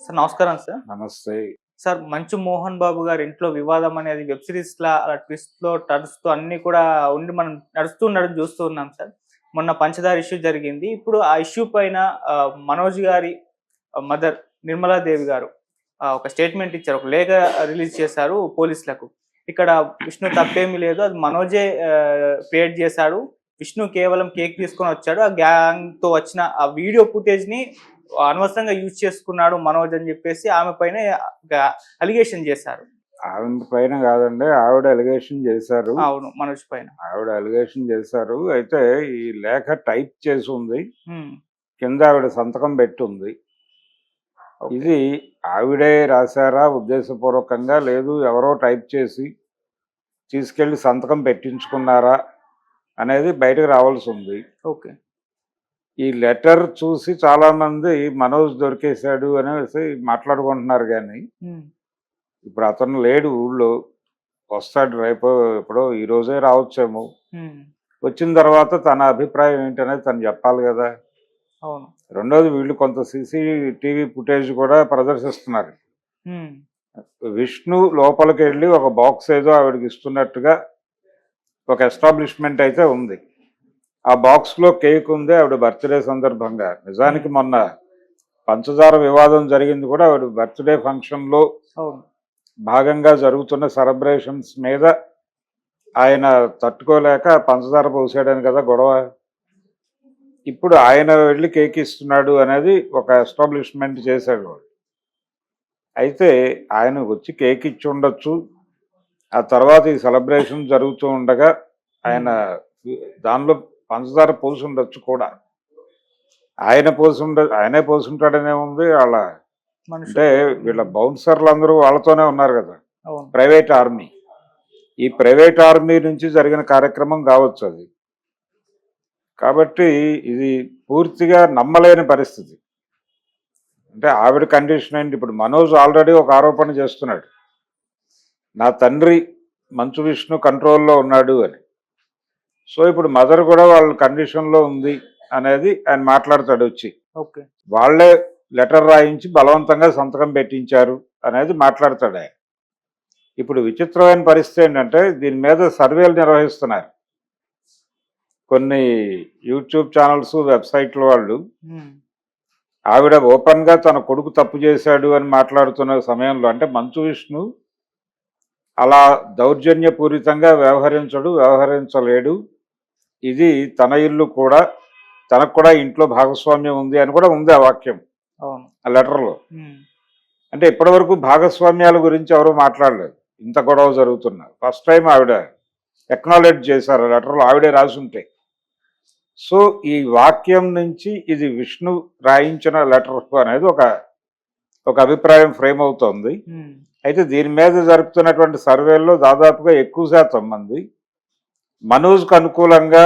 Sir నమస్కారం sir. నమస్తే. Sir 'మంచు మోహన్ బాబు' గారి ఇంట్లో వివాదం అనేది వెబ్ సీరీస్‌లా అలా ట్విస్ట్‌లో, టర్న్స్‌తో అన్నీ కూడా ఉండి మనం నడుస్తూ ఉండడం చూస్తూ ఉన్నాం సార్. మొన్న 'పంచదార' ఇష్యూ జరిగింది. ఇప్పుడు ఆ ఇష్యూ పైన మనోజ్ గారి మదర్ నిర్మలాదేవి గారు ఒక స్టేట్మెంట్ ఇచ్చారు. ఒక లేఖ రిలీజ్ చేశారు పోలీసులకు. ఇక్కడ విష్ణు తప్పేమీ లేదు. అది మనోజే క్రియేట్ చేశాడు. విష్ణు కేవలం కేక్ తీసుకొనొచ్చాడు. ఆ గ్యాంగ్‌తో వచ్చిన ఆ వీడియో ఫుటేజ్‌ని అనవసరంగా యూజ్ చేసుకున్నాడు మనోజ్ అని చెప్పేసి ఆమె పైనే ఒక అలిగేషన్ చేశారు. ఆవిడ పైన కాదండి. ఆవిడ అలిగేషన్ చేశారు. అవును. మనోజ్ పైన. ఆవిడ అలిగేషన్ చేశారు. అయితే ఈ లేఖ టైప్ చేసి ఉంది. హ్మ్. కింద ఆవిడ సంతకం పెట్టుంది. ఓకే. ఇది ఆవిడే రాశారా ఉద్దేశపూర్వకంగా, లేదు ఎవరో టైప్ చేసి తీసుకెళ్లి సంతకం పెట్టించుకున్నారా అనేది బయటకు రావాల్సి ఉంది. ఓకే. ఈ లెటర్ చూసి చాలా మంది మనోజ్ దొరికేశాడు అనేసి మాట్లాడుకుంటున్నారు కానీ, హ్మ్. ఇప్పుడు అతను లేడు ఊళ్ళో. వస్తాడు రేపో ఎప్పుడో, ఈ రోజే రావచ్చేమో. హ్మ్. వచ్చిన తర్వాత తన అభిప్రాయం ఏంటనేది తను చెప్పాలి కదా. అవును. రెండోది వీళ్ళు కొంత సీసీటీవీ ఫుటేజ్ కూడా ప్రదర్శిస్తున్నారు. హ్మ్. విష్ణు లోపలికి వెళ్ళి ఒక బాక్స్ ఏదో ఆవిడకి ఇస్తున్నట్టుగా ఒక ఎస్టాబ్లిష్మెంట్ అయితే ఉంది. ఆ బాక్స్లో కేక్ ఉంది ఆవిడ బర్త్డే సందర్భంగా. నిజానికి హ్మ్. మొన్న పంచదార వివాదం జరిగింది కూడా ఆవిడ బర్త్డే ఫంక్షన్లో అవును. భాగంగా జరుగుతున్న సెలబ్రేషన్స్ మీద ఆయన తట్టుకోలేక పంచదార పోసాడని కదా గొడవ. ఇప్పుడు ఆయన వెళ్ళి కేక్ ఇస్తున్నాడు అనేది ఒక ఎస్టాబ్లిష్మెంట్ చేశాడు వాడు. అయితే ఆయన వచ్చి కేక్ ఇచ్చి ఉండొచ్చు. ఆ తర్వాత ఈ సెలబ్రేషన్ జరుగుతూ ఉండగా ఆయన హ్మ్. దానిలో పంచదార పోసి ఉండొచ్చు కూడా. ఆయనే పోసుంటాడనే ఉంది. వాళ్ళ అంటే మనుషులు. వీళ్ళ హ్మ్. బౌన్సర్లు అందరూ వాళ్ళతోనే ఉన్నారు కదా. అవును. Private army. ఈ ప్రైవేట్ ఆర్మీ నుంచి జరిగిన కార్యక్రమం కావచ్చు అది. కాబట్టి ఇది పూర్తిగా నమ్మలేని పరిస్థితి. అంటే ఆవిడ కండిషన్ ఏంటి, ఇప్పుడు మనోజ్ ఆల్రెడీ ఒక ఆరోపణ చేస్తున్నాడు. నా తండ్రి మంచు విష్ణు కంట్రోల్లో ఉన్నాడు అని. సో ఇప్పుడు మదర్ కూడా వాళ్ళ కండిషన్లో ఉంది అనేది ఆయన మాట్లాడతాడు వచ్చి. ఓకే. వాళ్ళే లెటర్ రాయించి బలవంతంగా సంతకం పెట్టించారు అనేది మాట్లాడతాడు ఆయన. ఇప్పుడు విచిత్రమైన పరిస్థితి ఏంటంటే దీని మీద సర్వేలు నిర్వహిస్తున్నారు కొన్ని యూట్యూబ్ ఛానల్స్, వెబ్సైట్ల వాళ్ళు. హ్మ్. ఆవిడ ఓపెన్గా తన కొడుకు తప్పు చేశాడు అని మాట్లాడుతున్న సమయంలో, అంటే మంచు విష్ణు అలా దౌర్జన్యపూరితంగా వ్యవహరించలేడు. ఇది తన ఇల్లు కూడా, తనకు కూడా ఇంట్లో భాగస్వామ్యం ఉంది అని కూడా ఉంది ఆ వాక్యం అవును. ఆ లెటర్లో. హ్మ్. అంటే ఇప్పటివరకు భాగస్వామ్యాల గురించి ఎవరు మాట్లాడలేదు. ఇంత గొడవ జరుగుతున్నా ఫస్ట్ టైం ఆవిడ ఎక్నాలెడ్జ్ చేశారు ఆ లెటర్లో, ఆవిడే రాసుంటే. సో ఈ వాక్యం నుంచి ఇది విష్ణు రాయించిన లెటర్ అనేది ఒక అభిప్రాయం ఫ్రేమ్ అవుతోంది. హ్మ్. అయితే దీని మీద జరుపుతున్నటువంటి సర్వేల్లో దాదాపుగా ఎక్కువ శాతం మంది మనోజ్కు అనుకూలంగా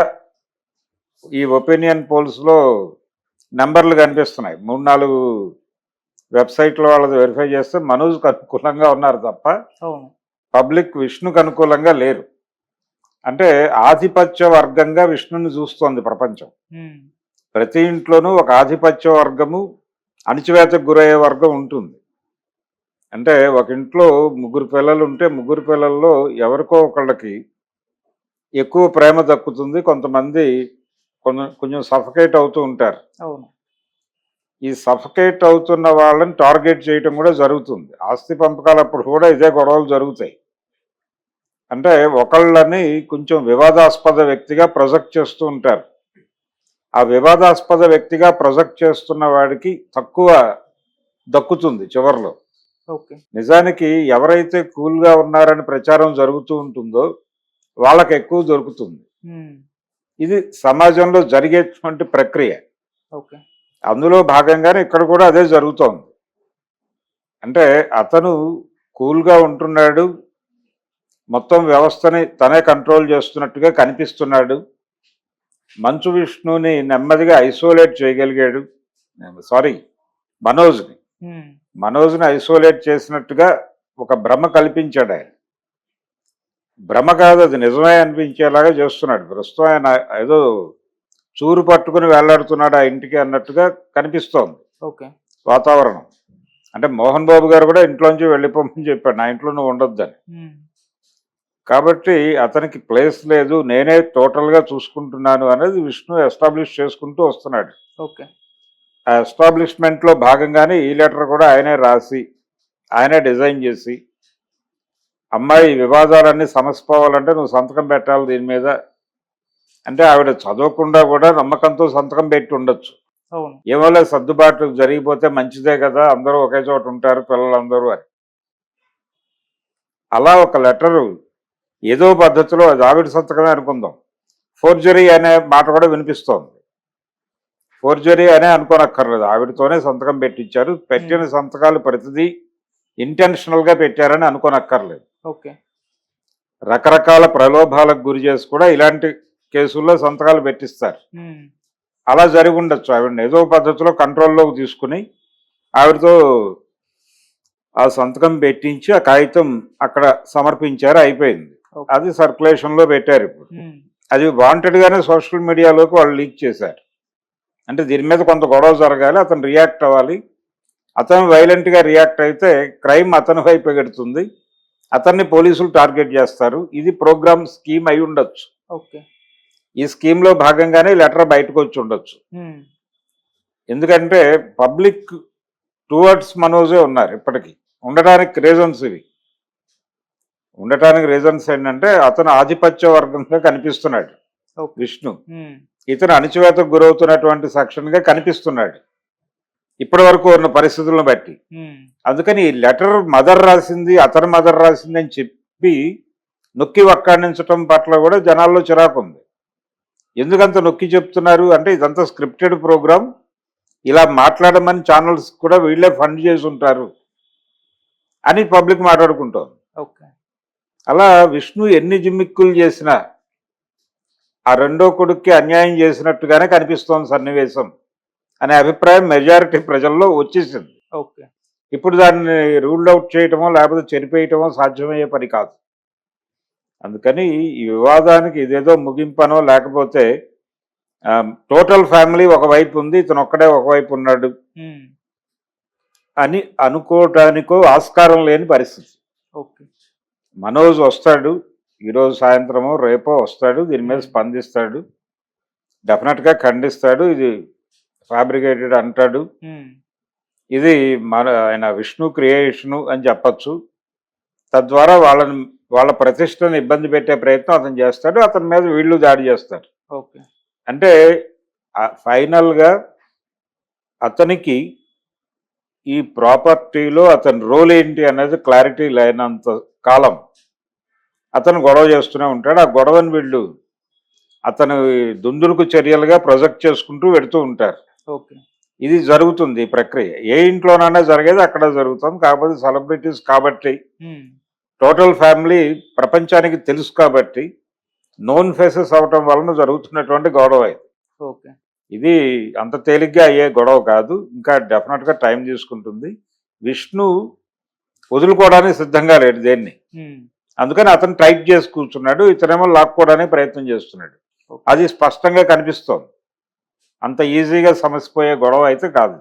ఈ ఒపీనియన్ పోల్స్లో నెంబర్లు కనిపిస్తున్నాయి. 3-4 వెబ్సైట్ల వాళ్ళది వెరిఫై చేస్తే మనోజ్కు అనుకూలంగా ఉన్నారు తప్ప అవును. పబ్లిక్ విష్ణుకు అనుకూలంగా లేరు. అంటే ఆధిపత్య వర్గంగా విష్ణుని చూస్తోంది ప్రపంచం. హ్మ్. ప్రతి ఇంట్లోనూ ఒక ఆధిపత్య వర్గము, అణిచివేతకు గురయ్యే వర్గం ఉంటుంది. అంటే ఒక ఇంట్లో 3 పిల్లలు ఉంటే 3 పిల్లల్లో ఎవరికో ఒకళ్ళకి ఎక్కువ ప్రేమ దక్కుతుంది. కొంతమంది కొంచెం సఫకేట్ అవుతూ ఉంటారు. అవును. ఈ సఫకేట్ అవుతున్న వాళ్ళని టార్గెట్ చేయటం కూడా జరుగుతుంది. ఆస్తి పంపకాలప్పుడు కూడా ఇదే గొడవలు జరుగుతాయి. అంటే ఒకళ్ళని కొంచెం వివాదాస్పద వ్యక్తిగా ప్రొజెక్ట్ చేస్తూ ఉంటారు. ఆ వివాదాస్పద వ్యక్తిగా ప్రొజెక్ట్ చేస్తున్న వాడికి తక్కువ దక్కుతుంది చివర్లో. ఓకే. నిజానికి ఎవరైతే కూల్గా ఉన్నారని ప్రచారం జరుగుతూ ఉంటుందో వాళ్ళకి ఎక్కువ దొరుకుతుంది. హ్మ్. ఇది సమాజంలో జరిగేటువంటి ప్రక్రియ. ఓకే. అందులో భాగంగానే ఇక్కడ కూడా అదే జరుగుతోంది. అంటే అతను కూల్గా ఉంటున్నాడు, మొత్తం వ్యవస్థని తనే కంట్రోల్ చేస్తున్నట్టుగా కనిపిస్తున్నాడు. మంచు విష్ణుని నెమ్మదిగా ఐసోలేట్ చేయగలిగాడు. సారీ, మనోజ్ని హ్మ్. మనోజ్ని ఐసోలేట్ చేసినట్టుగా ఒక భ్రమ కల్పించాడు ఆయన. భ్రమ కాదు, అది నిజమే అనిపించేలాగా చేస్తున్నాడు. ప్రస్తుతం ఆయన ఏదో చూరు పట్టుకుని వేలాడుతున్నాడు ఆ ఇంటికి అన్నట్టుగా కనిపిస్తోంది ఓకే. వాతావరణం. అంటే మోహన్ బాబు గారు కూడా ఇంట్లోంచి వెళ్ళిపోమని చెప్పాడు, నా ఇంట్లో నువ్వు ఉండొద్దని. కాబట్టి అతనికి ప్లేస్ లేదు, నేనే టోటల్గా చూసుకుంటున్నాను అనేది విష్ణు ఎస్టాబ్లిష్ చేసుకుంటూ వస్తున్నాడు. ఓకే. ఆ ఎస్టాబ్లిష్మెంట్లో భాగంగానే ఈ లెటర్ కూడా ఆయనే రాసి ఆయనే డిజైన్ చేసి, అమ్మాయి వివాదాలన్నీ సమసిపోవాలంటే నువ్వు సంతకం పెట్టాలి దీని మీద అంటే, ఆవిడ చదవకుండా కూడా నమ్మకంతో సంతకం పెట్టి ఉండొచ్చు. అవును. ఏమోలే సర్దుబాటు జరిగిపోతే మంచిదే కదా, అందరూ ఒకే చోట ఉంటారు పిల్లలందరూ అని. అలా ఒక లెటరు ఏదో పద్ధతిలో అది ఆవిడ సంతకమే అనుకుందాం, ఫోర్జరీ అనే మాట కూడా వినిపిస్తోంది. ఫోర్జరీ అనే అనుకోనక్కర్లేదు, ఆవిడతోనే సంతకం పెట్టించారు. పెట్టిన సంతకాలు ప్రతిదీ ఇంటెన్షనల్గా పెట్టారని అనుకోనక్కర్లేదు. ఓకే. రకరకాల ప్రలోభాలకు గురి చేసి కూడా ఇలాంటి కేసుల్లో సంతకాలు పెట్టిస్తారు. అలా జరిగి ఉండొచ్చు. ఆవిడని ఏదో పద్ధతిలో కంట్రోల్లోకి తీసుకుని ఆవిడతో ఆ సంతకం పెట్టించి ఆ కాగితం అక్కడ సమర్పించారు, అయిపోయింది. అది సర్క్యులేషన్లో పెట్టారు. ఇప్పుడు అది వాంటెడ్గానే సోషల్ మీడియాలోకి వాళ్ళు లీక్ చేశారు. అంటే దీని మీద కొంత గొడవ జరగాలి, అతను రియాక్ట్ అవ్వాలి. అతను వైలెంట్గా రియాక్ట్ అయితే క్రైమ్ అతని వైపు ఎగుడుతుంది, అతన్ని పోలీసులు టార్గెట్ చేస్తారు. ఇది ప్రోగ్రామ్ స్కీమ్ అయి ఉండొచ్చు. ఓకే. ఈ స్కీమ్లో భాగంగానే లెటర్ బయటకు వచ్చి ఉండొచ్చు. ఎందుకంటే పబ్లిక్ టువర్డ్స్ మనోజే ఉన్నారు ఇప్పటికీ. ఉండటానికి రీజన్స్ ఇవి. ఉండటానికి రీజన్స్ ఏంటంటే అతను ఆధిపత్య వర్గంగా కనిపిస్తున్నాడు విష్ణు, ఇతను అణచివేతకు గురవుతున్నటువంటి సెక్షన్గా కనిపిస్తున్నాడు ఇప్పటి వరకు ఉన్న పరిస్థితులను బట్టి. అందుకని ఈ లెటర్ మదర్ రాసింది, అతని మదర్ రాసింది అని చెప్పి నొక్కి వక్కాణించడం పట్ల కూడా జనాల్లో చిరాకు ఉంది. ఎందుకంత నొక్కి చెప్తున్నారు అంటే ఇదంతా స్క్రిప్టెడ్ ప్రోగ్రామ్, ఇలా మాట్లాడమని ఛానల్స్ కూడా వీళ్ళే ఫండ్ చేసి ఉంటారు అని పబ్లిక్ మాట్లాడుకుంటోంది. అలా విష్ణు ఎన్ని జిమ్మిక్కులు చేసినా ఆ రెండో కొడుక్కి అన్యాయం చేసినట్టుగానే కనిపిస్తోంది సన్నివేశం అనే అభిప్రాయం మెజారిటీ ప్రజల్లో వచ్చేసింది. ఇప్పుడు దాన్ని రూల్డ్ అవుట్ చేయటమో లేకపోతే చెరిపేయటమో సాధ్యమయ్యే పని కాదు. అందుకని ఈ వివాదానికి ఇదేదో ముగింపనో లేకపోతే టోటల్ ఫ్యామిలీ ఒకవైపు ఉంది, ఇతను ఒక్కడే ఒకవైపు ఉన్నాడు అని అనుకోవటానికో ఆస్కారం లేని పరిస్థితి. మనోజ్ వస్తాడు ఈరోజు సాయంత్రమో రేపో వస్తాడు, దీని మీద స్పందిస్తాడు, డెఫినెట్గా ఖండిస్తాడు, ఇది ఫ్యాబ్రికేటెడ్ అంటాడు, ఇది ఆయన విష్ణు క్రియేషను అని చెప్పచ్చు. తద్వారా వాళ్ళ ప్రతిష్టను ఇబ్బంది పెట్టే ప్రయత్నం అతను చేస్తాడు, అతని మీద వీళ్ళు దాడి చేస్తారు. అంటే ఫైనల్గా అతనికి ఈ ప్రాపర్టీలో అతని రోల్ ఏంటి అనేది క్లారిటీ లేనంత కాలం అతను గొడవ చేస్తూనే ఉంటాడు. ఆ గొడవని వీళ్ళు అతను దుందులకు చర్యలుగా ప్రొజెక్ట్ చేసుకుంటూ వెడుతూ ఉంటారు. ఇది జరుగుతుంది ఈ ప్రక్రియ. ఏ ఇంట్లోనైనా జరిగేది అక్కడ జరుగుతుంది. కాకపోతే సెలబ్రిటీస్ కాబట్టి, టోటల్ ఫ్యామిలీ ప్రపంచానికి తెలుసు కాబట్టి నోన్ ఫేసెస్ అవటం వలన జరుగుతున్నటువంటి గొడవ ఇది అంత తేలిగ్గా అయ్యే గొడవ కాదు. ఇంకా డెఫినెట్గా టైం తీసుకుంటుంది. విష్ణు వదులుకోవడానికి సిద్ధంగా లేడు దేన్ని, అందుకని అతను టైట్ చేసి కూర్చున్నాడు, ఇతనేమో లాక్కోవడానికి ప్రయత్నం చేస్తున్నాడు. అది స్పష్టంగా కనిపిస్తోంది. అంత ఈజీగా సమసిపోయే గొడవ అయితే కాదు.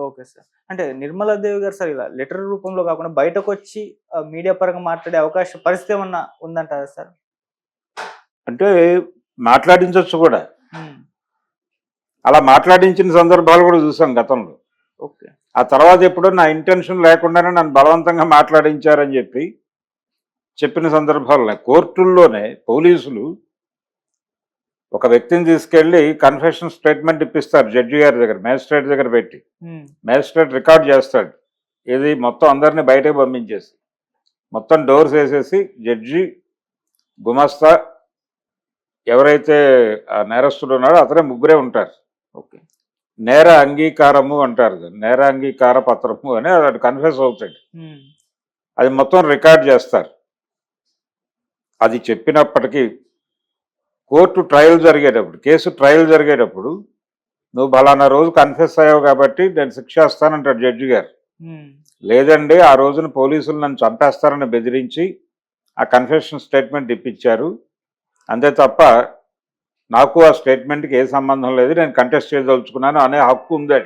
Okay sir. అంటే నిర్మలాదేవి గారు సార్ ఇలా లెటర్ రూపంలో కాకుండా బయటకు వచ్చి మీడియా పరంగా మాట్లాడే అవకాశం పరిస్థితి ఏమన్నా ఉందంటారా సార్? అంటే మాట్లాడించవచ్చు కూడా, అలా మాట్లాడించిన సందర్భాలు కూడా చూసాం గతంలో. ఆ తర్వాత ఎప్పుడో నా ఇంటెన్షన్ లేకుండానే నన్ను బలవంతంగా మాట్లాడించారని చెప్పిన సందర్భాలు కోర్టుల్లోనే పోలీసులు ఒక వ్యక్తిని తీసుకెళ్లి కన్ఫెషన్ స్టేట్మెంట్ ఇప్పిస్తారు జడ్జి గారి దగ్గర, మేజిస్ట్రేట్ దగ్గర పెట్టి. మేజిస్ట్రేట్ రికార్డ్ చేస్తాడు, ఇది మొత్తం అందరినీ బయటకు పంపించేసి మొత్తం డోర్స్ వేసేసి జడ్జి, గుమస్తా, ఎవరైతే ఆ నేరస్తుడు ఉన్నాడో అతనే ముగ్గురే ఉంటారు. నేర అంగీకారము అంటారు, నేర అంగీకార పత్రము అని అది కన్ఫెస్ అవుతాడు. అది మొత్తం రికార్డ్ చేస్తారు. అది చెప్పినప్పటికీ కోర్టు ట్రయల్ జరిగేటప్పుడు, కేసు ట్రయల్ జరిగేటప్పుడు నువ్వు బలానా రోజు కన్ఫెస్ అయ్యావు కాబట్టి నేను శిక్ష ఇస్తానంటాడు జడ్జి గారు. లేదండి, ఆ రోజున పోలీసులు నన్ను చంపేస్తారని బెదిరించి ఆ కన్ఫెషన్ స్టేట్మెంట్ ఇప్పించారు, అంతే తప్ప నాకు ఆ స్టేట్మెంట్కి ఏ సంబంధం లేదు, నేను కంటెస్ట్ చేయదలుచుకున్నాను అనే హక్కు ఉంది.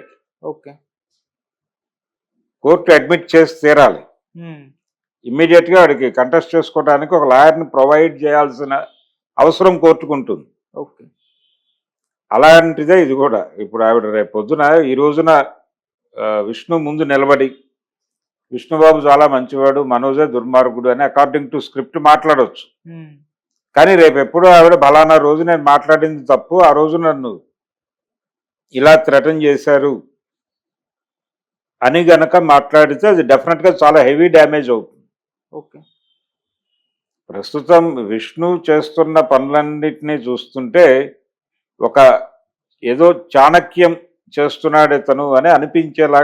కోర్టు అడ్మిట్ చేసి తీరాలి. ఉమ్, ఇమ్మీడియట్గా వాడికి కంటెస్ట్ చేసుకోవడానికి ఒక లాయర్ని ప్రొవైడ్ చేయాల్సిన అవసరం కోర్టుకు ఉంటుంది. ఓకే. అలాంటిదే ఇది కూడా. ఇప్పుడు ఆవిడ రేపు పొద్దున ఈ రోజున విష్ణు ముందు నిలబడి విష్ణుబాబు చాలా మంచివాడు, మనోజే దుర్మార్గుడు అని అకార్డింగ్ టు స్క్రిప్ట్ మాట్లాడవచ్చు. ఉమ్, కానీ రేపు ఎప్పుడు ఆవిడ బలానా రోజు నేను మాట్లాడింది తప్పు, ఆ రోజు నన్ను ఇలా థ్రెటన్ చేశారు అని గనక మాట్లాడితే అది డెఫినెట్గా చాలా హెవీ డ్యామేజ్ అవుతుంది. ఓకే. ప్రస్తుతం విష్ణు చేస్తున్న పనులన్నిటినీ చూస్తుంటే ఒక ఏదో చాణక్యం చేస్తున్నాడు ఇతను అని అనిపించేలా